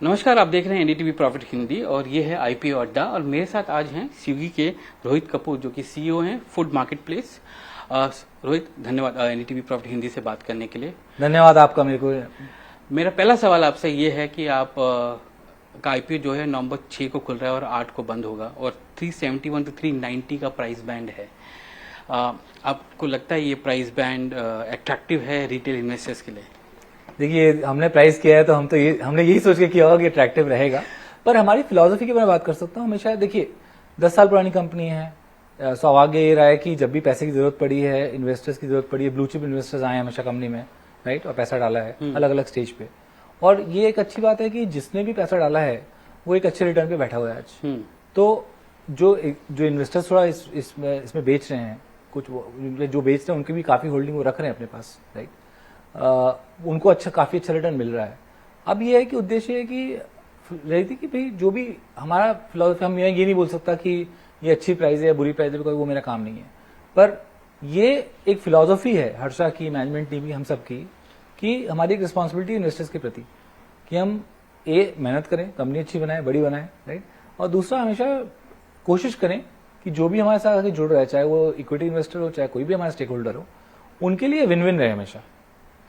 नमस्कार, आप देख रहे हैं एनडीटीवी प्रॉफिट हिंदी और ये है आईपीओ अड्डा। और मेरे साथ आज हैं स्विगी के रोहित कपूर जो कि सीईओ हैं फूड मार्केट प्लेस। रोहित, धन्यवाद एनडीटीवी प्रॉफिट हिंदी से बात करने के लिए। धन्यवाद आपका। मेरे को मेरा पहला सवाल आपसे ये है कि आप का आईपीओ जो है नवंबर 6 को खुल रहा है और 8 को बंद होगा और 371 to 390 का प्राइस बैंड है। आपको लगता है ये प्राइस बैंड अट्रैक्टिव है रिटेल इन्वेस्टर्स के लिए? देखिए, हमने प्राइस किया है तो हमने यही सोच के किया होगा कि अट्रैक्टिव रहेगा। पर हमारी फिलॉसफी की मैं बात कर सकता हूँ। हमेशा देखिए 10 साल पुरानी कंपनी है। सौभाग्य ये रहा है कि जब भी पैसे की जरूरत पड़ी है, इन्वेस्टर्स की जरूरत पड़ी है, ब्लू चिप इन्वेस्टर्स आए हैं हमेशा कंपनी में, राइट, और पैसा डाला है अलग अलग स्टेज पे। और ये एक अच्छी बात है कि जिसने भी पैसा डाला है वो एक अच्छे रिटर्न पे बैठा हुआ है आज। तो जो इन्वेस्टर्स थोड़ा इसमें बेच रहे हैं, कुछ जो बेच रहे हैं उनकी भी काफी होल्डिंग वो रख रहे हैं अपने पास, राइट। उनको काफी अच्छा रिटर्न मिल रहा है। अब ये है कि उद्देश्य है कि रहती कि भाई जो भी हमारा फिलॉसफी, हम ये नहीं बोल सकता कि ये अच्छी प्राइस है या बुरी प्राइस है, कोई वो मेरा काम नहीं है। पर ये एक फिलॉसफी है हर्षा की, मैनेजमेंट टीम की, हम सब की, कि हमारी एक रिस्पॉन्सिबिलिटी इन्वेस्टर्स के प्रति कि हम मेहनत करें, कंपनी अच्छी बनाए, बड़ी बनाए, राइट। और दूसरा, हमेशा कोशिश करें कि जो भी हमारे साथ आके जुड़ रहा है, चाहे वो इक्विटी इन्वेस्टर हो, चाहे कोई भी हमारा स्टेक होल्डर हो, उनके लिए विन विन रहे हमेशा।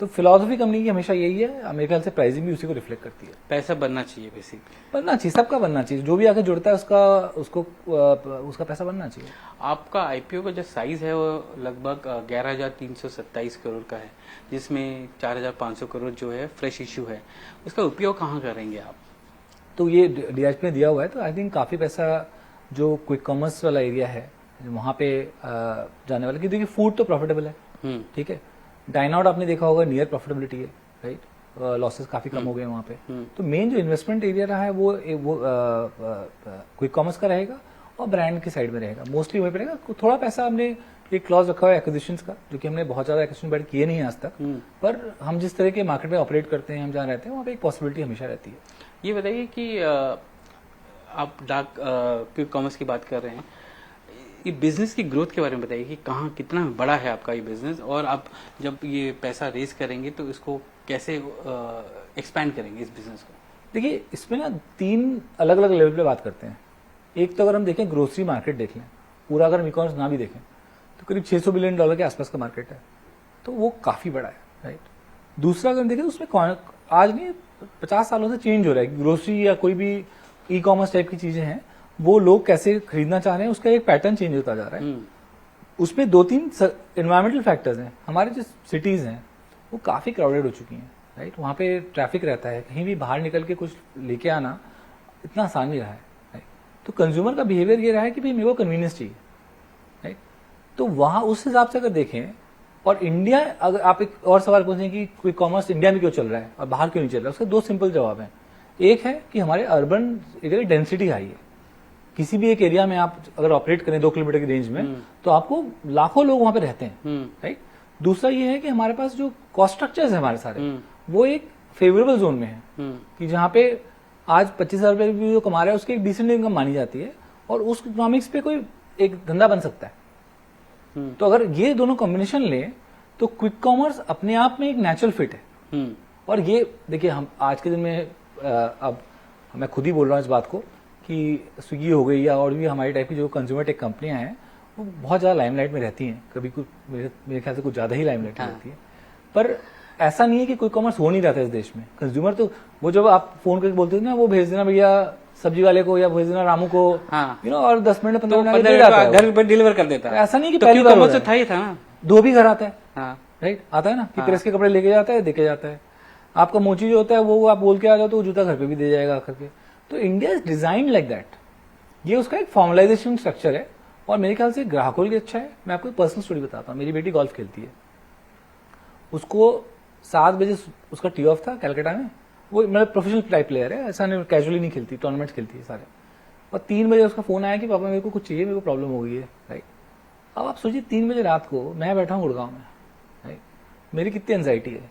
तो फिलॉसफी कंपनी की हमेशा यही है। मेरे ख्याल से प्राइसिंग भी उसी को रिफ्लेक्ट करती है। पैसा बनना चाहिए, बेसिकली बनना चाहिए, सबका बनना चाहिए। जो भी आके जुड़ता है उसका पैसा बनना चाहिए। आपका आईपीओ का जो साइज है वो लगभग 11,327 करोड़ का है, जिसमें 4,500 करोड़ जो है फ्रेश इश्यू है। उसका उपयोग कहाँ करेंगे आप? तो ये डीआईपी ने दिया हुआ है, तो आई थिंक काफी पैसा जो क्विक कॉमर्स वाला एरिया है वहां पे जाने वाला। क्योंकि फूड तो प्रॉफिटेबल है, ठीक है। डाइन आउट आपने देखा होगा, नियर प्रॉफिटेबिलिटी है, राइट। लॉसेस काफी कम हो गए वहां पे। तो मेन जो इन्वेस्टमेंट एरिया रहा है वो क्विक कॉमर्स का रहेगा और ब्रांड की साइड में रहेगा, मोस्टली वहीं पे रहेगा। थोड़ा पैसा हमने एक क्लॉज रखा हुआ है एक्विजिशंस का, जो कि हमने बहुत ज्यादा एक्विजिशन बैठ किए नहीं आज तक। पर हम जिस तरह के मार्केट में ऑपरेट करते हैं, हम जहाँ रहते हैं, वहाँ पे एक पॉसिबिलिटी हमेशा रहती है। ये बताइए कि आप डार्क क्विक कॉमर्स की बात कर रहे हैं, ये बिजनेस की ग्रोथ के बारे में बताइए कि कहाँ कितना बड़ा है आपका ये बिजनेस, और आप जब ये पैसा रेज करेंगे तो इसको कैसे एक्सपैंड करेंगे इस बिजनेस को? देखिए, इसमें ना 3 अलग अलग लेवल पे बात करते हैं। एक तो अगर हम देखें, ग्रोसरी मार्केट देख लें, पूरा अगर हम ई-कॉमर्स ना भी देखें तो करीब $600 बिलियन के आसपास का मार्केट है, तो वो काफी बड़ा है, राइट। दूसरा अगर हम देखें तो उसमें आज नहीं 50 सालों से चेंज हो रहा है। ग्रोसरी या कोई भी ई कॉमर्स टाइप की चीजें हैं, वो लोग कैसे खरीदना चाह रहे हैं, उसका एक पैटर्न चेंज होता जा रहा है। उसमें 2-3 एनवायरमेंटल फैक्टर्स हैं। हमारे जो सिटीज हैं वो काफी क्राउडेड हो चुकी हैं, राइट। वहां पे ट्रैफिक रहता है, कहीं भी बाहर निकल के कुछ लेके आना इतना आसान नहीं रहा है, राइट। तो कंज्यूमर का बिहेवियर ये रहा है कि भाई मेरे को कन्वीनियंस चाहिए, राइट। तो वहां उस हिसाब से अगर देखें, और इंडिया, अगर आप एक और सवाल पूछें कि क्विक कॉमर्स इंडिया में क्यों चल रहा है और बाहर क्यों नहीं चल रहा है, उसके 2 सिंपल जवाब हैं। एक है कि हमारे अर्बन एरिया की डेंसिटी हाई है। किसी भी एक एरिया में आप अगर ऑपरेट करें 2 किलोमीटर की रेंज में, तो आपको लाखों लोग वहां पे रहते हैं, राइट। दूसरा ये है कि हमारे पास जो कॉस्ट स्ट्रक्चर्स है हमारे सारे, वो एक फेवरेबल जोन में है, कि जहां पे आज 25,000 रुपए भी जो कमा रहा है उसकी एक डिसेंट इनकम मानी जाती है, और उस इकोनॉमिक्स पे कोई एक धंधा बन सकता है। तो अगर ये दोनों कॉम्बिनेशन लें तो क्विक कॉमर्स अपने आप में एक नेचुरल फिट है। और ये देखिए, हम आज के दिन में अब मैं खुद ही बोल रहा हूँ इस बात को कि स्विगी हो गई या और भी हमारी टाइप की जो कंज्यूमर टेक कंपनियां हैं, वो बहुत ज्यादा लाइमलाइट में रहती हैं। कभी कुछ मेरे ख्याल से कुछ ज्यादा ही लाइमलाइट में रहती है। पर ऐसा नहीं है कि क्विक कॉमर्स हो नहीं रहा था इस देश में। कंज्यूमर तो वो जब आप फोन करके बोलते थे ना, वो भेज देना भैया सब्जी वाले को, या भेज देना रामू को, और 10 मिनट 15 मिनट घर पर डिलीवर कर देता है। ऐसा नहीं कि पहली बार था ही था ना, धोबी घर आता है, राइट, आता है ना, कि प्रेस के कपड़े लेके जाता है, देके जाता है। आपका मोची जो होता है वो आप बोल के आ जाओ तो वो जूता घर पे भी दे जाएगा आकर के। तो India is design like that. ये उसका एक फॉर्मलाइजेशन स्ट्रक्चर है, और मेरे ख्याल से ग्राहकों के लिए अच्छा है। मैं आपको एक पर्सनल स्टोरी बताता हूँ। मेरी बेटी गोल्फ खेलती है, उसको 7 बजे उसका टी ऑफ था कलकत्ता में। वो मतलब प्रोफेशनल टाइप प्लेयर है, ऐसा नहीं कैजुअली नहीं खेलती, टूर्नामेंट खेलती है सारे। और 3 बजे उसका फोन आया कि पापा मेरे को कुछ चाहिए, मेरे को प्रॉब्लम हो गई है, राइट। अब आप सोचिए 3 बजे रात को मैं बैठा हूँ गुड़गांव में, राइट। मेरी कितनी एंजाइटी है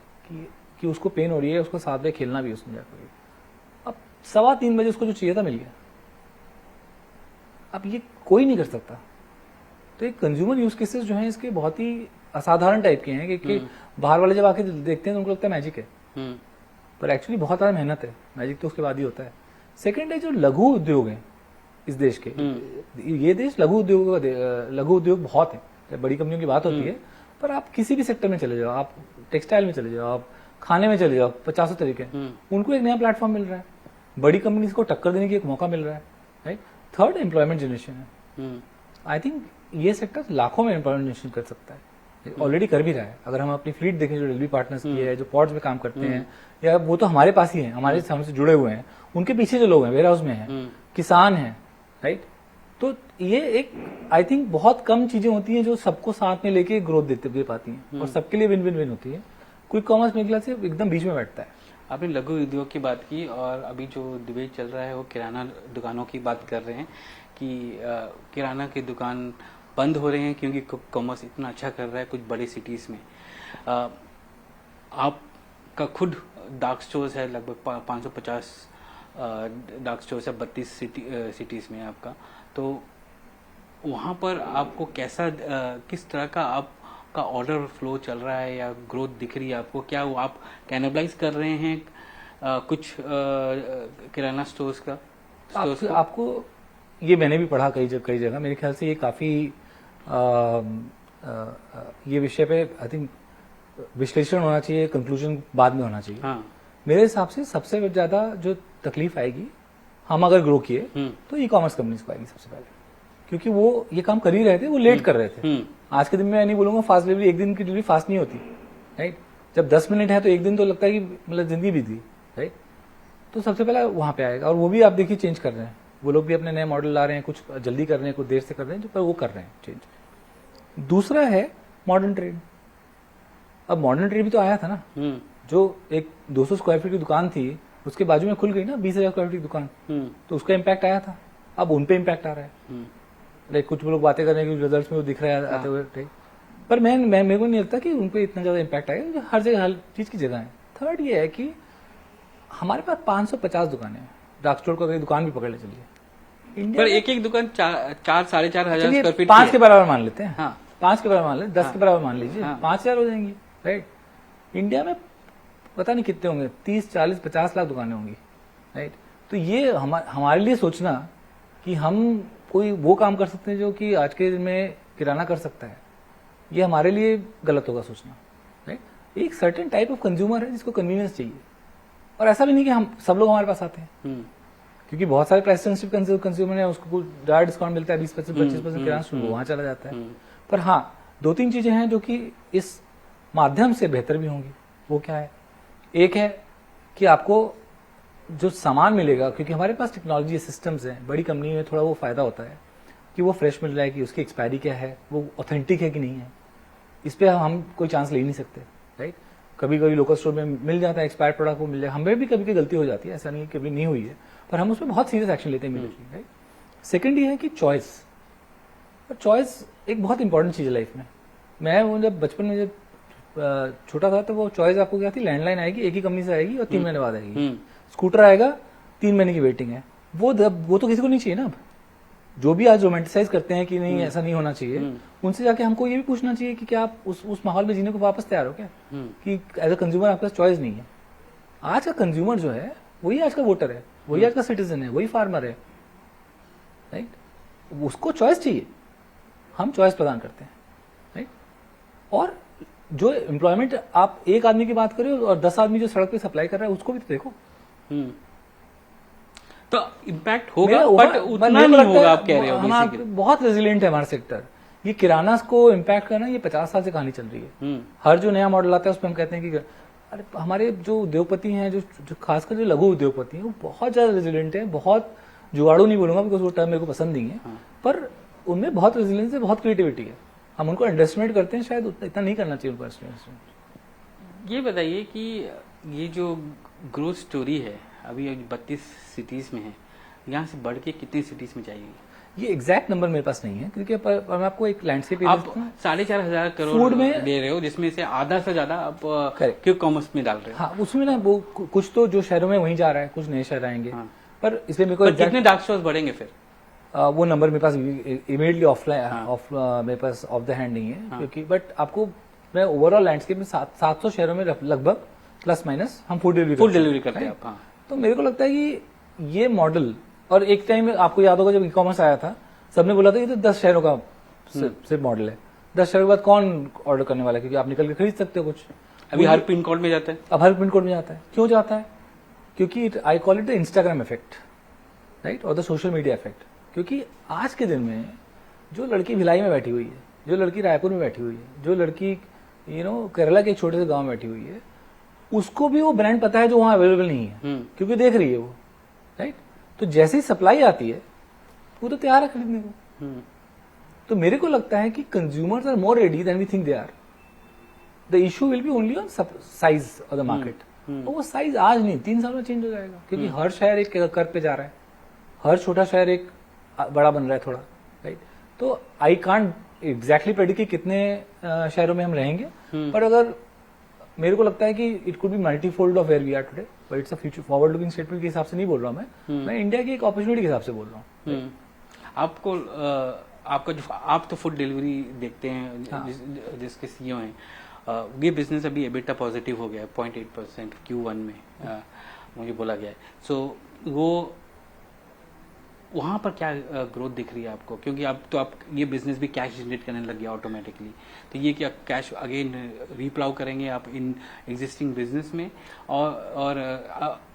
कि उसको पेन हो रही है, उसको 7 बजे खेलना भी उसने जाकर। अब 2:15 बजे उसको जो चाहिए था मिल गया। अब ये कोई नहीं कर सकता। तो एक कंज्यूमर यूज केसेस जो हैं इसके बहुत ही असाधारण टाइप के हैं, कि बाहर वाले जब आके देखते हैं तो उनको लगता है मैजिक है, पर एक्चुअली बहुत ज़्यादा मेहनत है, मैजिक तो उसके बाद ही होता है। सेकंड है जो लघु उद्योग है इस देश के, ये देश लघु उद्योग बहुत है, बड़ी कंपनियों की बात होती है, पर आप किसी भी सेक्टर में चले जाओ, आप टेक्सटाइल में चले जाओ, आप खाने में चले जाओ, 50 तरीके हैं, उनको एक नया प्लेटफॉर्म मिल रहा है, बड़ी कंपनीज को टक्कर देने की एक मौका मिल रहा है, राइट। थर्ड, एम्प्लॉयमेंट जनरेशन है। आई थिंक ये सेक्टर लाखों में एम्प्लॉयमेंट जनरेशन कर सकता है, ऑलरेडी कर भी रहा है। अगर हम अपनी फ्लीट देखें जो डिलीवरी पार्टनर्स की है, जो पोर्ट्स में काम करते हैं, या वो तो हमारे पास ही है, हमारे हमसे जुड़े हुए हैं, उनके पीछे जो लोग हैं वेयर हाउस में हैं, किसान हैं, राइट। तो ये एक आई थिंक बहुत कम चीजें होती हैं जो सबको साथ में लेके ग्रोथ दे पाती हैं और सबके लिए विन विन विन होती है। क्विक कॉमर्स मेरे ख्याल से एकदम बीच में बैठता है। आपने लघु उद्योग की बात की और अभी जो डिबेट चल रहा है वो किराना दुकानों की बात कर रहे हैं कि किराना की दुकान बंद हो रहे हैं क्योंकि क्विक कॉमर्स इतना अच्छा कर रहा है कुछ बड़ी सिटीज में। आपका खुद डार्क स्टोर्स है, लगभग 550 डार्क स्टोर्स है 32 सिटीज में आपका, तो वहाँ पर आपको कैसा किस तरह का आपका ऑर्डर फ्लो चल रहा है या ग्रोथ दिख रही है आपको? क्या वो आप कैनिबलाइज कर रहे हैं कुछ किराना स्टोर्स का? आपको ये मैंने भी पढ़ा कई जगह, मेरे ख्याल से ये काफी ये विषय पे आई थिंक विश्लेषण होना चाहिए, कंक्लूजन बाद में होना चाहिए। हाँ। मेरे हिसाब से सबसे ज्यादा जो तकलीफ आएगी हम अगर ग्रो किए तो ई कॉमर्स कंपनीज को आएगी सबसे पहले, क्योंकि वो ये काम कर ही रहे थे, वो लेट कर रहे थे। आज के दिन में मैं नहीं बोलूंगा फास्ट डिलीवरी, एक दिन की डिलीवरी फास्ट नहीं होती, राइट। जब 10 मिनट है तो एक दिन तो लगता है कि मतलब जिंदगी बीत गई, राइट। तो सबसे पहले वहां पे आएगा, और वो भी आप देखिए चेंज कर रहे हैं, वो लोग भी अपने नए मॉडल ला रहे हैं, कुछ जल्दी कर रहे हैं, कुछ देर से कर रहे हैं, पर वो कर रहे हैं चेंज। दूसरा है मॉडर्न ट्रेड। अब मॉडर्न ट्रेड भी तो आया था ना, जो एक 200 स्क्वायर फीट की दुकान थी उसके बाजू में खुल गई ना 20,000 स्क्वायर फीट की दुकान, तो उसका इम्पैक्ट आया था। अब उन पे इम्पैक्ट आ रहा है, लाइक कुछ लोग बातें कर रहे हैं कि रिजल्ट्स में वो दिख रहा है आते हुए, पर मेरे को नहीं लगता कि उन पे इतना ज्यादा इम्पैक्ट आएगा, हर जगह हर चीज की जगह है। थर्ड ये है कि हमारे पास 550 दुकानें हैं, डार्क स्टोर का दुकान भी पकड़ ले चलिए इंडिया पर एक दुकान 4,500 स्क्वायर फीट 5 के बराबर मान लेते हैं, हाँ 5 के बराबर मान लेते, 10 के बराबर मान लीजिए, 5,000 हो जाएंगी, राइट। इंडिया में पता नहीं कितने होंगे, 30, 40, 50 लाख दुकानें होंगी, राइट। तो ये हमारे लिए सोचना कि हम कोई वो काम कर सकते हैं जो कि आज के दिन में किराना कर सकता है, ये हमारे लिए गलत होगा सोचना, राइट। एक सर्टेन टाइप ऑफ कंज्यूमर है जिसको कन्वीनियंस चाहिए, और ऐसा भी नहीं कि हम सब लोग हमारे पास आते हैं, क्योंकि बहुत सारे प्राइस सेंसिटिव कंज्यूमर है, उसको ज़्यादा डिस्काउंट मिलता है, 20%, 25% किराना शुरू वहां चला जाता है। पर हाँ, 2-3 चीजें हैं जो कि इस माध्यम से बेहतर भी होंगी। वो क्या है? एक है कि आपको जो सामान मिलेगा, क्योंकि हमारे पास टेक्नोलॉजी सिस्टम्स हैं, बड़ी कंपनी में थोड़ा वो फायदा होता है कि वो फ्रेश मिल रहा है, कि उसकी एक्सपायरी क्या है, वो ऑथेंटिक है कि नहीं है, इस पर हम कोई चांस ले नहीं सकते, राइट। कभी कभी लोकल स्टोर में मिल जाता है एक्सपायर्ड प्रोडक्ट, वो मिल जाए, हमें भी कभी गलती हो जाती है, ऐसा नहीं कभी नहीं हुई है, पर हम उसमें बहुत सीरियस एक्शन लेते हैं इमीडिएटली, राइट। सेकेंड ये है कि चॉइस, और चॉइस एक बहुत इंपॉर्टेंट चीज़ है लाइफ में। मैं वो जब बचपन में जब छोटा था तो वो चॉइस आपको क्या थी, लैंडलाइन आएगी, एक ही कंपनी से आएगी और 3 महीने बाद आएगी, स्कूटर आएगा 3 महीने की वेटिंग है, वो तो किसी को नहीं चाहिए ना। अब जो भी आज रोमांटिसाइज करते हैं कि नहीं ऐसा नहीं होना चाहिए, उनसे जाके हमको ये भी पूछना चाहिए कि क्या आप उस माहौल में जीने को वापस तैयार हो क्या, कि एज अ कंज्यूमर आपके पास चॉइस नहीं है। आज का कंज्यूमर जो है वही आज का वोटर है, वही आज का सिटीजन है, वही फार्मर है, राइट। उसको चॉइस चाहिए, हम चॉइस प्रदान करते हैं, राइट। और जो एम्प्लॉयमेंट आप एक आदमी की बात करें और 10 आदमी जो सड़क पे सप्लाई कर रहा है उसको भी तो देखो, तो इम्पैक्ट होगा बट उतना नहीं होगा, आप कह रहे हो। हमारा बहुत रेजिलिएंट है हमारा सेक्टर। ये किराना को इम्पैक्ट करना ये 50 साल से कहानी चल रही है। हर जो नया मॉडल आता है उसमें हम कहते हैं कि अरे हमारे जो उद्योगपति हैं, जो खासकर जो लघु उद्योगपति हैं, वो बहुत ज्यादा रेजिलिएंट है, बहुत जुगाड़ू नहीं बोलूंगा बिकॉज वो टर्म मेरे को पसंद नहीं है, पर उनमें बहुत रेजिलियंस है, बहुत क्रिएटिविटी है। हम उनको अंडरस्टिमेट करते हैं, शायद इतना नहीं करना चाहिए उनको अंडरस्टिमेट। ये बताइए कि ये जो ग्रोथ स्टोरी है अभी 32 सिटीज में है, यहाँ से बढ़ के कितनी सिटीज में जाएगी? ये एग्जैक्ट नंबर मेरे पास नहीं है, क्योंकि मैं आपको एक लैंडस्केप आप 4,500 करोड़ फूड में दे रहे हो, जिसमें से आधा से ज्यादा आप क्विक कॉमर्स में डाल रहे हो। हाँ, उसमें ना वो कुछ तो जो शहरों में वहीं जा रहा है, कुछ नए शहर आएंगे, पर इसलिए मेरे को कितने डार्क स्टोर्स बढ़ेंगे फिर? वो नंबर मेरे पास इमीडिएटली ऑफलाइन मेरे पास ऑफ द हैंड नहीं है, क्योंकि बट आपको मैं ओवरऑल लैंडस्केप में 700 शहरों में लगभग प्लस माइनस हम फूड डिलीवरी करते हैं आप। हाँ। तो मेरे को लगता है कि ये मॉडल, और एक टाइम आपको याद होगा जब ई कॉमर्स आया था, सबने बोला था ये तो 10 शहरों का सिर्फ मॉडल है, 10 शहरों के बाद कौन ऑर्डर करने वाला है, क्योंकि आप निकल के खरीद सकते हो कुछ। अभी हर पिन कोड में जाता है। अब हर पिन कोड में जाता है। क्यों जाता है? क्योंकि I call it the Instagram effect, right, और द सोशल मीडिया इफेक्ट। क्योंकि आज के दिन में जो लड़की भिलाई में बैठी हुई है, जो लड़की रायपुर में बैठी हुई है, जो लड़की केरला के एक छोटे से गांव में बैठी हुई है, उसको भी वो ब्रांड पता है जो वहां अवेलेबल नहीं है, क्योंकि देख रही है वो, राइट। तो जैसे ही सप्लाई आती है वो तो तैयार है खरीदने को। तो मेरे को लगता है कि consumers are more ready than we think they are. The issue will be only on size of the market. और वो साइज आज नहीं, 3 साल में चेंज हो जाएगा, क्योंकि हर शहर एक कर्व पे जा रहा है, हर छोटा शहर एक बड़ा बन रहा है थोड़ा, राइट। तो आई कांट एग्जैक्टली प्रेडिक्ट कि कितने शहरों में हम रहेंगे, पर अगर मेरे को लगता है कि it could be multifold of where we are today, but it's a future forward looking statement के हिसाब से नहीं बोल रहा हूं मैं इंडिया की एक अपॉर्चुनिटी के हिसाब से बोल रहा हूँ। आपको आपका जो आप तो फूड डिलीवरी देखते हैं, हाँ। जिसके सीईओ हैं, ये बिजनेस अभी एबिटा पॉजिटिव हो गया है 0.8% Q1 में, मुझे बोला गया है। सो वो वहां पर क्या ग्रोथ दिख रही है आपको? क्योंकि अब तो आप ये बिजनेस भी कैश जनरेट करने लग गया ऑटोमेटिकली, तो ये क्या कैश अगेन रीप्लाउ करेंगे आप इन एग्जिस्टिंग बिजनेस में, और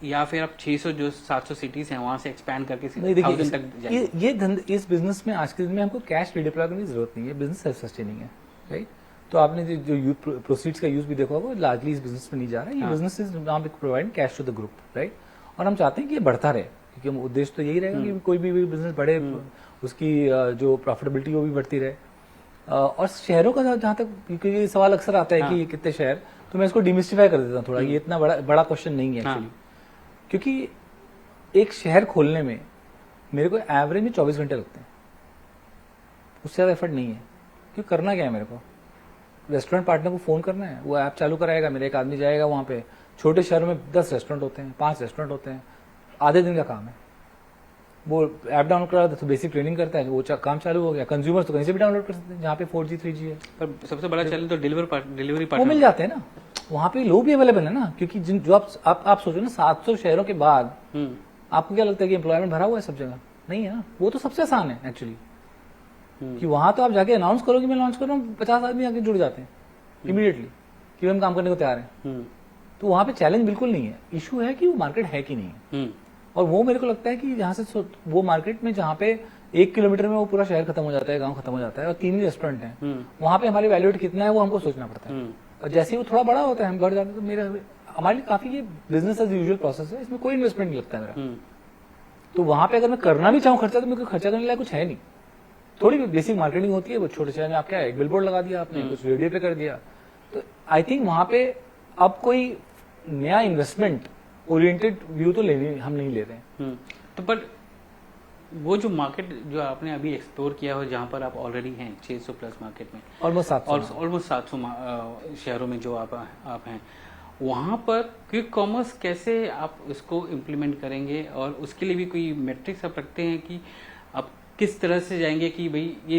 या फिर आप 600 जो 700 सिटीज हैं वहां से एक्सपैंड करके 1000 तक जाएंगे? ये इस बिजनेस में आज के दिन में हमको कैश रिडिप्लॉय करने की जरूरत नहीं है, बिजनेस सेल्फ सस्टेनिंग है, राइट। तो आपने जो प्रोसीड्स का यूज भी देखा होगा, लार्जली इस बिजनेस में नहीं जा रहा है, ये business is now providing cash to the group, right. और हम चाहते हैं कि ये बढ़ता रहे, क्योंकि उद्देश्य तो यही रहेगा कि कोई भी बिजनेस बढ़े, उसकी जो प्रॉफिटेबिलिटी वो भी बढ़ती रहे। और शहरों का जहां तक, क्योंकि सवाल अक्सर आता है कि कितने शहर, तो मैं इसको डिमिस्टिफाई कर देता हूँ थोड़ा, ये इतना बड़ा क्वेश्चन नहीं है एक्चुअली। क्योंकि एक शहर खोलने में मेरे को एवरेज में 24 घंटे लगते हैं, उससे ज्यादा एफर्ट नहीं है। क्यों करना क्या है मेरे को? रेस्टोरेंट पार्टनर को फोन करना है, वो ऐप चालू कराएगा, मेरा एक आदमी जाएगा वहां पे। छोटे शहरों में 10 रेस्टोरेंट होते हैं, 5 रेस्टोरेंट होते हैं, आधे दिन का काम है। वो ऐप डाउनलोड करा तो बेसिक ट्रेनिंग करता है, वो काम चालू हो गया। कंज्यूमर्स तो कहीं से भी डाउनलोड कर सकते हैं, जहाँ पे 4G 3G है। पर सबसे बड़ा चैलेंज तो डिलीवरी पार्टनर वो मिल जाते हैं ना, वहाँ पे लोग भी अवेलेबल है ना। क्योंकि जो आप सोचो ना, 700 शहरों के बाद आपको क्या लगता है कि एम्प्लॉयमेंट भरा हुआ है सब जगह? नहीं है ना। वो तो सबसे आसान है एक्चुअली, कि वहां तो आप जाके अनाउंस करो कि मैं लॉन्च कर रहा हूँ, 50 आदमी आके जुड़ जाते हैं इमीडिएटली कि हम काम करने को तैयार हैं। तो वहां पे चैलेंज बिल्कुल नहीं है, इशू है कि वो मार्केट है कि नहीं है। और वो मेरे को लगता है कि यहाँ से वो मार्केट में जहाँ पे 1 किलोमीटर में वो पूरा शहर खत्म हो जाता है, गांव खत्म हो जाता है, और 3 ही रेस्टोरेंट हैं, वहां पे हमारे वैल्यूएट कितना है वो हमको सोचना पड़ता है। और जैसे ही वो थोड़ा बड़ा होता है, हम बढ़ जाते हैं, तो हमारे लिए काफी ये बिजनेस एज यूजुअल प्रोसेस है, इसमें कोई इन्वेस्टमेंट नहीं लगता है मेरा। तो वहां पे अगर मैं करना भी चाहूँ खर्चा, तो मेरे को खर्चा करने लायक कुछ है नहीं। थोड़ी बेसिक मार्केटिंग होती है, वो छोटे शहर में आप क्या है, एक बिलबोर्ड लगा दिया आपने, कुछ रेडियो पे कर दिया। तो आई थिंक वहां पे अब कोई नया इन्वेस्टमेंट ओरिएंटेड व्यू तो हम नहीं ले रहे हैं। तो पर वो जो मार्केट जो आपने अभी एक्सप्लोर किया हो, जहाँ पर आप ऑलरेडी हैं 600 प्लस मार्केट में, ऑलमोस्ट 700 शहरों में जो आप हैं, वहाँ पर क्विक कॉमर्स कैसे आप उसको इम्प्लीमेंट करेंगे? और उसके लिए भी कोई मैट्रिक्स आप रखते हैं कि आप किस तरह से जाएंगे कि भाई ये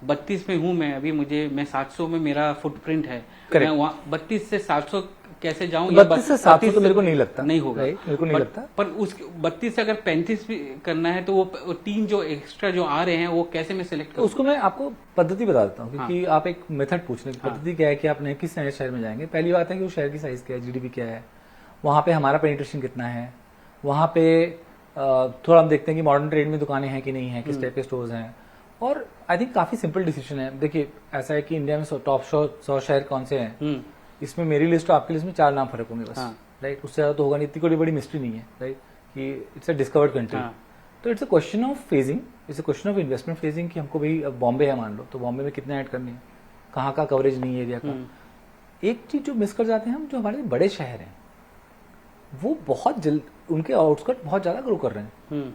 32 में हूँ मैं अभी, मैं 700 में मेरा फुटप्रिंट है, मैं वहाँ 32 से 700 कैसे जाऊं? 32 से 700 तो मेरे को नहीं लगता, नहीं होगा, मेरे को नहीं लगता। पर उस 32 से अगर 35 भी करना है, तो वो 3 जो एक्स्ट्रा जो आ रहे हैं, वो कैसे मैं सिलेक्ट करूं? उसको मैं आपको पद्धति बता देता हूँ, क्योंकि आप एक मेथड पूछने की पद्धति क्या है कि आपने किस नए शहर में जाएंगे। पहली बात है कि वो शहर की साइज क्या है, जीडीपी क्या है, वहां पे हमारा पेनिट्रेशन कितना है, वहां पे थोड़ा हम देखते हैं कि मॉडर्न ट्रेड में दुकानें हैं कि नहीं है, किस टाइप के स्टोर्स हैं। और आई थिंक काफी सिंपल डिसीजन है। देखिए, ऐसा है कि इंडिया में टॉप 100 शहर कौन से हैं, इसमें मेरी लिस्ट और आपकी लिस्ट में 4 नाम फर्क होंगे बस, राइट। उससे ज्यादा तो होगा नहीं, इतनी कोई बड़ी मिस्ट्री नहीं है, राइट, कि इट्स अ डिस्कवर्ड कंट्री। तो it's a question of phasing, it's a question of investment phasing, कि हमको भाई अब बॉम्बे है मान लो, तो बॉम्बे में कितने ऐड करने हैं, कहाँ का कवरेज नहीं है एरिया का। एक चीज जो मिस कर जाते हैं हम, जो हमारे बड़े शहर हैं वो बहुत जल्द, उनके आउटस्कर्ट बहुत ज्यादा ग्रो कर रहे हैं।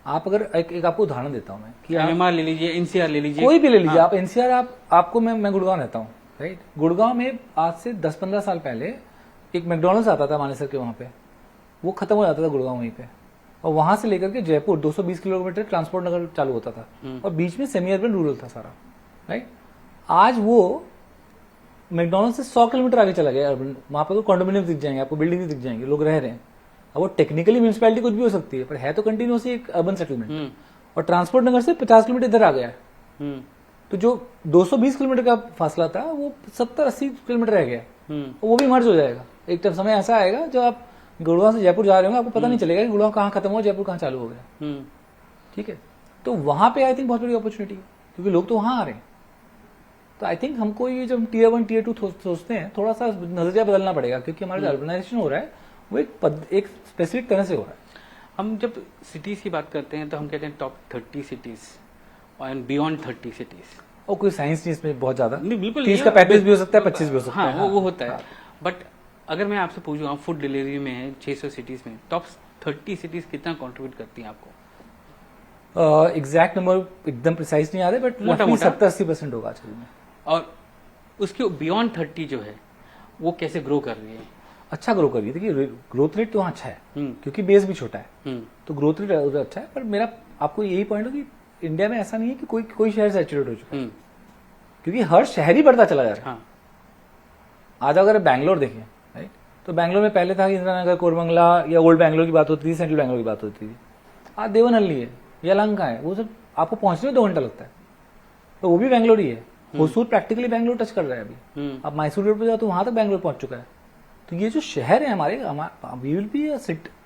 आप अगर एक आपको उदाहरण देता हूँ मैं, कि एमआर ले लीजिए, एनसीआर ले लीजिए, कोई भी ले लीजिए आप। एनसीआर आपको मैं गुड़गांव रहता हूँ, राइट। गुड़गांव में आज से 10-15 साल पहले एक मैकडॉनल्ड्स आता था मानेसर के वहां पे, वो खत्म हो जाता था गुड़गांव वहीं पे, और वहां से लेकर के जयपुर 220 किलोमीटर ट्रांसपोर्ट नगर चालू होता था, और बीच में सेमी अर्बन रूरल था सारा, राइट। आज वो मैकडोनल्ड से 100 किलोमीटर आगे चला गया अर्बन, वहां पर तो कॉन्डोमिनियम दिख जाएंगे आपको, बिल्डिंग दिख जाएंगे, लोग रह रहे हैं। अब वो टेक्निकली म्यूनिसिपैलिटी कुछ भी हो सकती है, पर है तो कंटिन्यूसली एक अर्बन सेटलमेंट। और ट्रांसपोर्ट नगर से 50 किलोमीटर इधर आ गया है, तो जो 220 किलोमीटर का फासला था वो 70-80 किलोमीटर रह गया, वो भी मर्ज हो जाएगा। एक तब समय ऐसा आएगा जब आप गुड़गांव से जयपुर जा रहे होंगे, आपको पता नहीं चलेगा कि गुड़गांव कहाँ खत्म हुआ, जयपुर कहाँ चालू हो गया। ठीक है, तो वहां पे आई थिंक बहुत बड़ी अपॉर्चुनिटी है, क्योंकि लोग तो वहां आ रहे हैं। तो आई थिंक हमको ये जब टीयर 1 टीयर 2 सोचते हैं, थोड़ा सा नजरिया बदलना पड़ेगा, क्योंकि हमारा जो अर्बनाइजेशन हो रहा है वो एक स्पेसिफिक तरह से हो रहा है। हम जब सिटीज की बात करते हैं तो हम कहते हैं top 30 cities and beyond 30 cities. और कोई साइंस नहीं इसमें बहुत ज्यादा, नहीं बिल्कुल 30 का 35 भी हो सकता है, 25 भी हो सकता हाँ, है। वो होता है। बट अगर मैं आपसे पूछूं, आप फूड डिलीवरी में है 600 सिटीज में, टॉप 30 सिटीज कितना कंट्रीब्यूट करती हैं आपको? एग्जैक्ट नंबर एकदम प्रिसाइज नहीं आ रहे, बट मोटा मोटा 70-80% होगा आजकल में। और उसके बियॉन्ड 30 जो है वो कैसे ग्रो कर रही है? अच्छा ग्रो कर रही है। देखिए ग्रोथ रेट तो वहाँ अच्छा है, हम्म। क्योंकि बेस भी छोटा है, हम्म। तो ग्रोथ रेट उधर अच्छा है। पर मेरा आपको यही पॉइंट है कि इंडिया में ऐसा नहीं है कि कोई शहर सैचुरेट हो चुका है, क्योंकि हर शहर ही बढ़ता चला जा रहा है। हाँ। आज अगर बैंगलोर देखें, राइट, तो बैंगलोर में पहले था कि इंदिरा नगर, कोरमंगला या ओल्ड बैंगलोर की बात होती थी, सेंट्रल बैंगलोर की बात होती थी। आज देवनहल्ली है, यलहंका है, वो सब आपको पहुंचने में 2 घंटा लगता है, तो वो भी बैंगलोर ही है। होसूर प्रैक्टिकली बैंगलोर टच कर रहा है अभी। अब मैसूर रोड पे जाओ तो वहां तक बैंगलोर पहुंच चुका है। तो ये जो शहर है हमारे, we will be a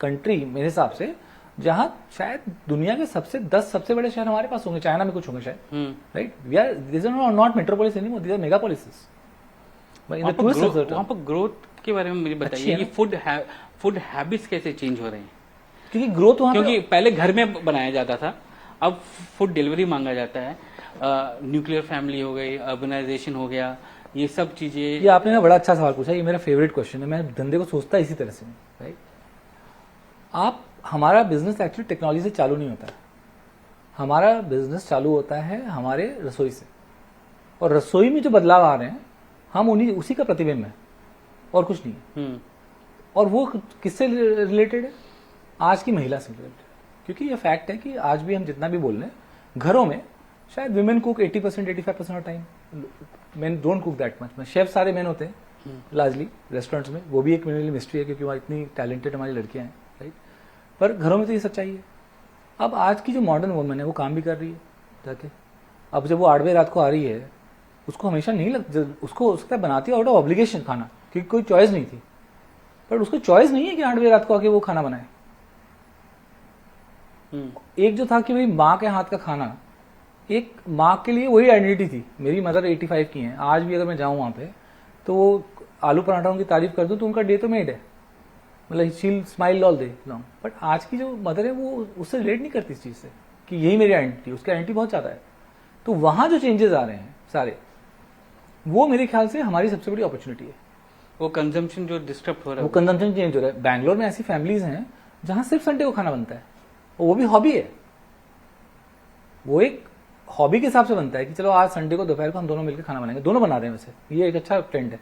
country मेरे हिसाब से, जहां शायद दुनिया के 10 सबसे बड़े शहर हमारे पास होंगे। चाइना में कुछ होंगे शायद, right. We are this are not metropolis anymore, this are megapolises. वहां पर ग्रोथ के बारे में मुझे बताइए कि फूड हैबिट्स कैसे चेंज हो रहे हैं? क्योंकि ग्रोथ वहां, क्योंकि पहले घर में बनाया जाता था, अब फूड डिलीवरी मांगा जाता है। न्यूक्लियर फैमिली हो गई, अर्बनाइजेशन हो गया, ये सब चीजें। ये आपने ना बड़ा अच्छा सवाल पूछा, ये मेरा फेवरेट क्वेश्चन है। मैं धंधे को सोचता इसी तरह से, राइट। हमारा बिजनेस एक्चुअली टेक्नोलॉजी से चालू नहीं होता है, हमारा बिजनेस चालू होता है हमारे रसोई से। और रसोई में जो बदलाव आ रहे हैं, हम उसी का प्रतिबिंब है, और कुछ नहीं है। और वो किससे रिलेटेड है? आज की महिला से रिलेटेड। क्योंकि ये फैक्ट है कि आज भी हम जितना भी बोल रहे हैं, घरों में शायद women cook 80% 85% of time, main don't cook that much. Chef सारे मेन होते हैं लार्जली रेस्टोरेंट्स में, वो भी एक मेरे लिए मिस्ट्री है, क्योंकि वहाँ इतनी टैलेंटेड हमारी लड़कियां हैं, राइट। पर घरों में तो ये सच्चाई है। अब आज की जो मॉडर्न वुमन है वो काम भी कर रही है जाके। अब जब वो 8 बजे रात को आ रही है, उसको हमेशा नहीं उसको हो सकता है बनाती है आउट ऑफ ऑब्लिगेशन खाना, क्योंकि कोई चॉइस नहीं थी। पर उसको चॉइस नहीं है कि 8 बजे रात को आके वो खाना बनाए। एक जो था कि भाई माँ के हाथ का खाना, एक माँ के लिए वही आइडेंटिटी थी। मेरी मदर 85 की हैं, आज भी अगर मैं जाऊं वहां पे तो वो आलू पराठा की तारीफ कर दूं तो उनका डे तो मेड है, मतलब शील smile all day long. But आज की जो मदर है वो उससे रिलेट नहीं करती इस चीज से कि यही मेरी आइडेंटिटी, उसकी आइडेंटिटी बहुत ज्यादा है। तो वहां जो चेंजेस आ रहे हैं सारे, वो मेरे ख्याल से हमारी सबसे बड़ी अपॉर्चुनिटी है। वो कंजम्पशन जो डिस्टर्ब हो रहा है, वो कंजम्पशन चेंज हो रहा है। बैंगलोर में ऐसी फैमिलीज हैं जहां सिर्फ संडे को खाना बनता है, और वो भी हॉबी है। वो एक हॉबी के हिसाब से बनता है कि चलो आज संडे को दोपहर को हम दोनों मिलकर खाना बनाएंगे। दोनों बना रहे हैं वैसे, ये एक अच्छा ट्रेंड है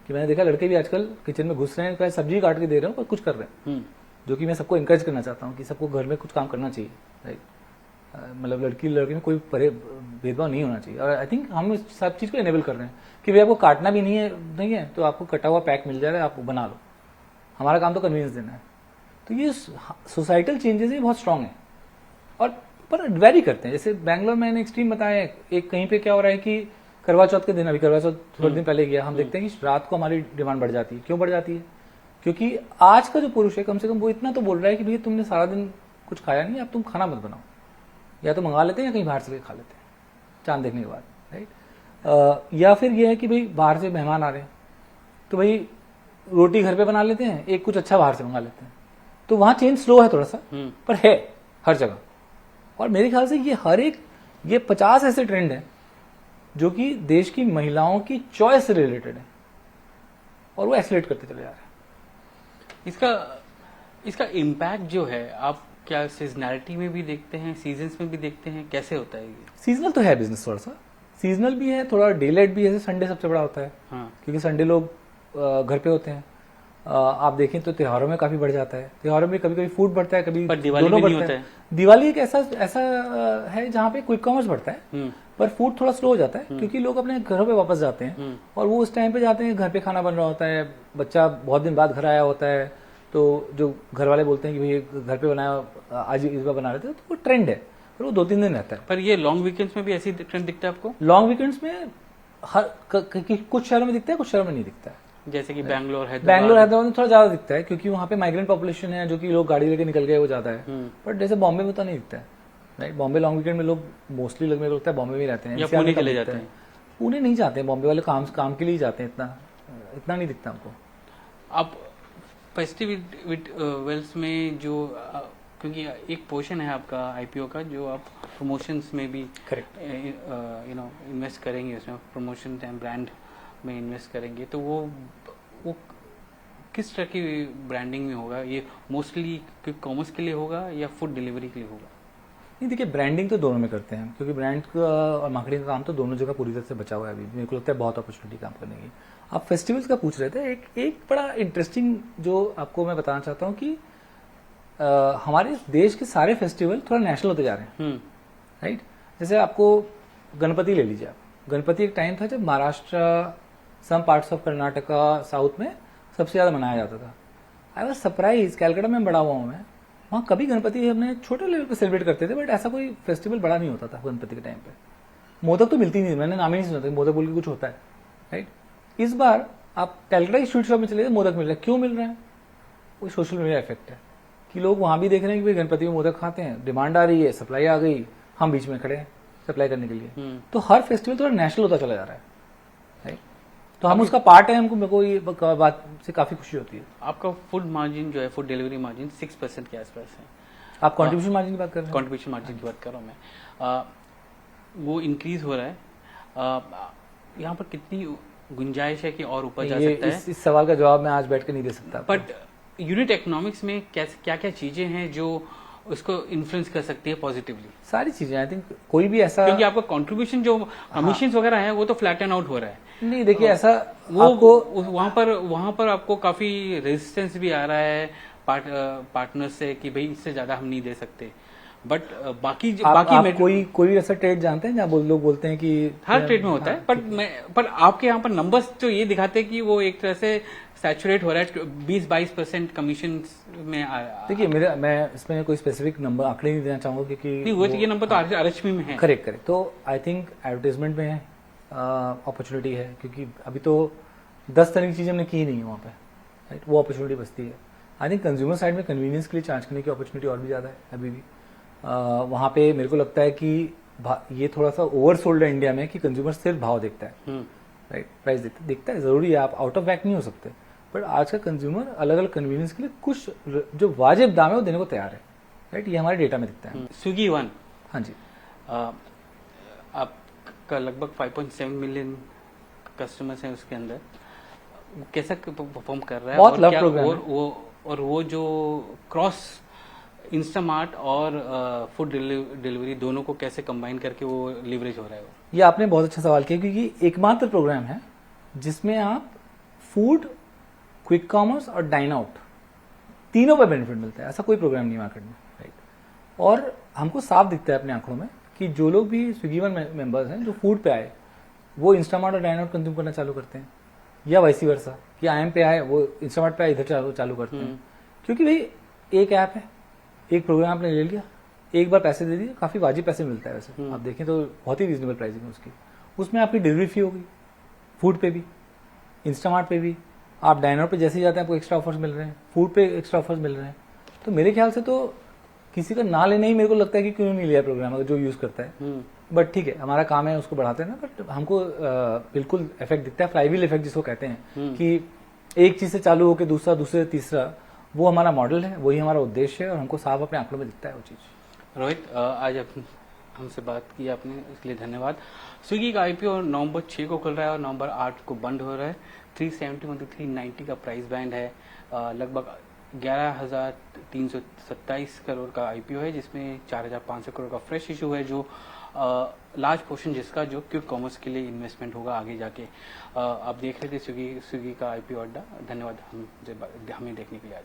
कि मैंने देखा लड़के भी आजकल किचन में घुस रहे हैं, सब्जी काट के दे रहे हो पर कुछ कर रहे हैं, जो कि मैं सबको इंकरेज करना चाहता हूँ कि सबको घर में कुछ काम करना चाहिए, राइट। मतलब लड़की में कोई भेदभाव नहीं होना चाहिए। और आई थिंक हम इस सब चीज को एनेबल कर रहे हैं कि भाई आपको काटना भी नहीं है तो आपको कटा हुआ पैक मिल जाएगा, आप बना लो, हमारा काम तो कन्वीनियंस देना है। तो ये सोसाइटल चेंजेस ही बहुत स्ट्रांग है, और पर वेरी करते हैं। जैसे बैंगलोर में एक्सट्रीम बताया, एक कहीं पे क्या हो रहा है कि करवा चौथ के दिन, अभी करवा चौथ थोड़े दिन पहले गया, हम देखते हैं कि रात को हमारी डिमांड बढ़ जाती है। क्यों बढ़ जाती है? क्योंकि आज का जो पुरुष है कम से कम वो इतना तो बोल रहा है कि भैया तुमने सारा दिन कुछ खाया नहीं, अब तुम खाना मत बनाओ, या तो मंगा लेते हैं या कहीं बाहर से खा लेते हैं चांद देखने के बाद, राइट। या फिर ये है कि भाई बाहर से मेहमान आ रहे हैं तो भाई रोटी घर पे बना लेते हैं, एक कुछ अच्छा बाहर से मंगा लेते हैं। तो वहां चेंज स्लो है थोड़ा सा, पर है हर जगह। और मेरे ख्याल से ये 50 ऐसे ट्रेंड हैं जो कि देश की महिलाओं की चॉइस से रिलेटेड है, और वो एक्सीलरेट करते चले जा रहे हैं। इसका इम्पैक्ट जो है, आप क्या सीजनैलिटी में भी देखते हैं, सीजन्स में भी देखते हैं, कैसे होता है ये? सीजनल तो है बिजनेस, थोड़ा सा सीजनल भी है, थोड़ा डे लाइट भी है। संडे सबसे बड़ा होता है, हाँ। क्योंकि संडे लोग घर पे होते हैं। आप देखें तो त्योहारों में काफी बढ़ जाता है। त्योहारों में कभी कभी फूड बढ़ता है, कभी दिवाली दोनों में नहीं बढ़ता होता है। दिवाली एक ऐसा है जहाँ पे क्विक कॉमर्स बढ़ता है, पर फूड थोड़ा स्लो हो जाता है क्योंकि लोग अपने घरों पे वापस जाते हैं और वो उस टाइम पे जाते हैं, घर पे खाना बन रहा होता है, बच्चा बहुत दिन बाद घर आया होता है, तो जो घर वाले बोलते हैं कि भाई घर पे बनाया, आज इस बार बना रहे थे, तो वो ट्रेंड है, पर वो 2-3 दिन रहता है। पर ये लॉन्ग वीकेंड्स में भी ऐसी ट्रेंड दिखता है आपको? लॉन्ग वीकेंड्स में कुछ शहरों में दिखता है, कुछ शहरों में नहीं दिखता है। जैसे कि बैंगलोर हैदराबाद में थोड़ा ज्यादा दिखता है क्योंकि वहाँ पे माइग्रेंट पॉपुलेशन है, जो कि लोग गाड़ी लेके निकल गए वो ज्यादा है। बट जैसे बॉम्बे में तो नहीं दिखता है, राइट? बॉम्बे लॉन्ग वीकेंड में लोग मोस्टली मेरे को लगता है बॉम्बे में रहते हैं, या पुणे के लिए जाते हैं। पुणे नहीं जाते हैं, बॉम्बे वाले काम के लिए जाते हैं, इतना नहीं दिखता हमको। आप फेस्टिवल्स में जो क्योंकि एक पोर्शन है आपका आईपीओ का जो आप प्रमोशंस में भी इन्वेस्ट करेंगे, उसमें प्रमोशन एंड ब्रांड में इन्वेस्ट करेंगे, तो वो किस तरह की ब्रांडिंग में होगा? ये मोस्टली क्विक कॉमर्स के लिए होगा या फूड डिलीवरी के लिए होगा? नहीं, देखिए ब्रांडिंग तो दोनों में करते हैं क्योंकि ब्रांड का और मार्केटिंग का काम तो दोनों जगह पूरी तरह से बचा हुआ है। अभी मेरे को लगता है बहुत अपॉर्चुनिटी काम करने की। आप फेस्टिवल्स का पूछ रहे थे, एक बड़ा इंटरेस्टिंग जो आपको मैं बताना चाहता हूँ कि हमारे देश के सारे फेस्टिवल थोड़ा नेशनल होते जा रहे हैं, राइट? जैसे आपको गणपति ले लीजिए आप, गणपति एक टाइम था जब Maharashtra, some parts of Karnataka, south में सबसे ज्यादा मनाया जाता था। आई वॉज सरप्राइज, कैलकाटा में बड़ा हुआ हूँ मैं, वहाँ कभी गणपति हमने छोटे लेवल पे सेलिब्रेट करते थे, बट ऐसा कोई फेस्टिवल बड़ा नहीं होता था गणपति के टाइम पे। मोदक तो मिलती नहीं, मैंने नाम ही नहीं सुना था मोदक बोल के कुछ होता है, राइट? इस बार आप कैलकाटा की स्वीट शॉप में चले गए, मोदक मिल रहा है। क्यों मिल रहा है? वो सोशल मीडिया इफेक्ट है कि लोग वहां भी देख रहे हैं कि भाई गणपति में मोदक खाते हैं, डिमांड आ रही है, सप्लाई आ गई, हम बीच में खड़े हैं सप्लाई करने के लिए। तो हर फेस्टिवल थोड़ा नेशनल होता चला जा रहा है, राइट? तो हम उसका पार्ट है, हमको, मेरे को ये बात से काफी खुशी होती है। आपका फूड मार्जिन जो है, फूड डिलीवरी मार्जिन 6% के आसपास है। आप कंट्रीब्यूशन मार्जिन की बात कर रहे हैं? कंट्रीब्यूशन मार्जिन की बात कर रहा हूँ मैं। वो इंक्रीज हो रहा है, यहाँ पर कितनी गुंजाइश है कि और ऊपर जा सकता है? इस सवाल का जवाब मैं आज बैठ के नहीं दे सकता। बट यूनिट इकोनॉमिक्स में क्या क्या चीजें हैं जो उसको इन्फ्लुएंस कर सकती है पॉजिटिवली? सारी चीजें, आई थिंक कोई भी ऐसा, क्योंकि आपका कंट्रीब्यूशन जो कमीशन वगैरह है वो तो फ्लैटन आउट हो रहा है। नहीं, देखिए ऐसा वो आपको वहां पर आपको काफी रेजिस्टेंस भी आ रहा है पार्टनर से कि भाई इससे ज्यादा हम नहीं दे सकते। बट बाकी कोई ऐसा ट्रेड जानते हैं जहाँ लोग बोलते हैं कि हर ट्रेड में होता है, पर आपके यहाँ पर नंबर्स तो ये दिखाते हैं कि वो एक तरह से सैचुरेट हो रहा है 20-22% कमीशन में। देखिए मैं इसमें कोई स्पेसिफिक नंबर आंकड़े नहीं देना चाहूंगा क्योंकि नहीं, वो ये नंबर तो आरएचपी में है। करेक्ट। तो आई थिंक एडवर्टाइजमेंट में अपॉर्चुनिटी है क्योंकि अभी तो 10 तरह की चीजें हमने की नहीं है वहाँ पे, राइट? वो अपॉर्चुनिटी बचती है। आई थिंक कंज्यूमर साइड में कन्वीनियंस के लिए चार्ज करने की अपॉर्चुनिटी और भी ज्यादा है अभी भी। वहाँ पे मेरे को लगता है कि ये थोड़ा सा ओवरसोल्ड है इंडिया में कि कंज्यूमर सिर्फ भाव देखता है, राइट? प्राइस देखता है, जरूरी है, आप आउट ऑफ वैक नहीं हो सकते, बट आज का कंज्यूमर अलग अलग कन्वीनियंस के लिए कुछ जो वाजिब दाम है वो देने को तैयार है, राइट? ये हमारे डेटा में दिखता है। स्विगी वन, हाँ जी, आपका लगभग 5.7 मिलियन कस्टमर्स हैं उसके अंदर, कैसा परफॉर्म कर रहा है? बहुत लव प्रोग्राम है। और वो जो क्रॉस इंस्टामार्ट और फूड डिलीवरी दोनों को कैसे कंबाइन करके वो लीवरेज हो रहा है? ये आपने बहुत अच्छा सवाल किया क्योंकि एकमात्र प्रोग्राम है जिसमें आप फूड, क्विक कॉमर्स और डाइन आउट तीनों पे बेनिफिट मिलता है। ऐसा कोई प्रोग्राम नहीं मार्केट में, राइट? और हमको साफ दिखता है अपने आंकड़ों में कि जो लोग भी स्विगी वन मेंबर्स हैं जो फूड पे आए वो इंस्टामार्ट और डाइन आउट कंज्यूम करना चालू करते हैं, या वैसी वर्सा कि आईएम पे आए वो इंस्टामार्ट पे आए इधर चालू करते हैं। क्योंकि भाई एक ऐप है, एक प्रोग्राम आपने ले लिया, एक बार पैसे दे दिए, काफी वाजिब पैसे मिलता है वैसे आप देखें तो, बहुत ही रीजनेबल प्राइसिंग है उसकी। उसमें आपकी डिलीवरी फी होगी, फूड पे भी, इंस्टामार्ट पे भी, आप डाइनर पे जैसे ही जाते हैं आपको एक्स्ट्रा ऑफर्स मिल रहे हैं, फूड पे एक्स्ट्रा ऑफर्स मिल रहे हैं। तो मेरे ख्याल से तो किसी का ना लेने ही मेरे को लगता है कि क्यों नहीं लिया प्रोग्राम अगर जो यूज करता है। बट ठीक है, हमारा काम है उसको बढ़ाते हैं ना, बट हमको बिल्कुल इफेक्ट दिखता है, फ्लाईव्हील इफेक्ट जिसको कहते हैं कि एक चीज से चालू होकर दूसरा, दूसरे तीसरा, वो हमारा मॉडल है, वही हमारा उद्देश्य है और हमको साफ अपने आंकड़ों में दिखता है वो चीज। रोहित, आज हमसे बात की आपने, इसके लिए धन्यवाद। स्विगी का आईपीओ नवंबर 6 को खुल रहा है और नवंबर 8 को बंद हो रहा है। 371 to 390 का प्राइस बैंड है। लगभग 11,327 करोड़ का आईपीओ है, जिसमें 4,500 करोड़ का फ्रेश इशू है, जो लार्ज पोर्शन जिसका जो क्विक कॉमर्स के लिए इन्वेस्टमेंट होगा आगे जाके। आप देख रहे थे स्विगी का आईपीओ अड्डा। धन्यवाद हमें देखने के लिए आज।